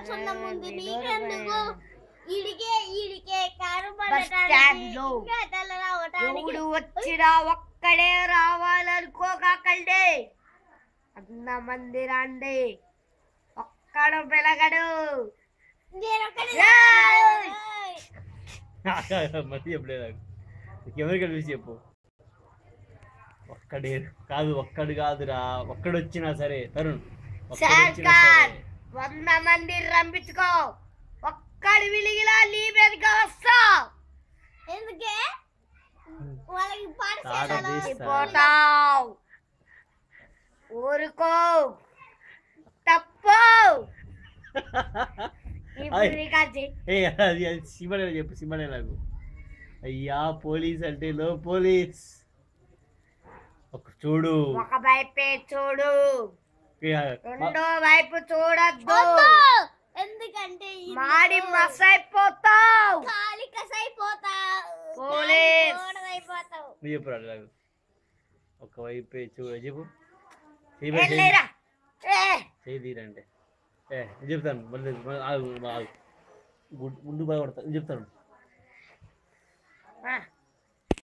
సున్నం ఉంది నీకెందుకు ఈడికే ఈడికే కారు ఎవడు వచ్చినా ఒక్కడే రావాలనుకోకండి, 100 మంది రండి, ఒక్కడు పిలగడు. ఎవరు కలిసి చెప్పు. ఒక్కడే కాదు, ఒక్కడు కాదురా, ఒక్కడు వచ్చినా సరే తరుణ్ 100 మంది రంపించుకో, ఒక్కడి విలిగిలా నీ మీదకి వస్తా. ఎందుకే వాళ్ళకి పోతావు, ఊరుకో, తప్పు. సిమడే చెప్పు, సిమడే నాకు. అయ్యా పోలీస్ అంటే లో పోలీస్. ఒక చూడు, ఒక వైపే చూడు, రెండో వైపు చూడద్దు, ఎందుకంటే మాడి మసైపోతావు, ఖాళీ కసైపోతావు, పోలీస్ అయిపోతావు. నువ్వు చెప్పు రాదు. ఒక వైపే చూడు చెప్పు. చేయదీరంటే నేను చెప్తాను, మళ్ళీ ముందు బాగా కొడతా, నేను చెప్తాను.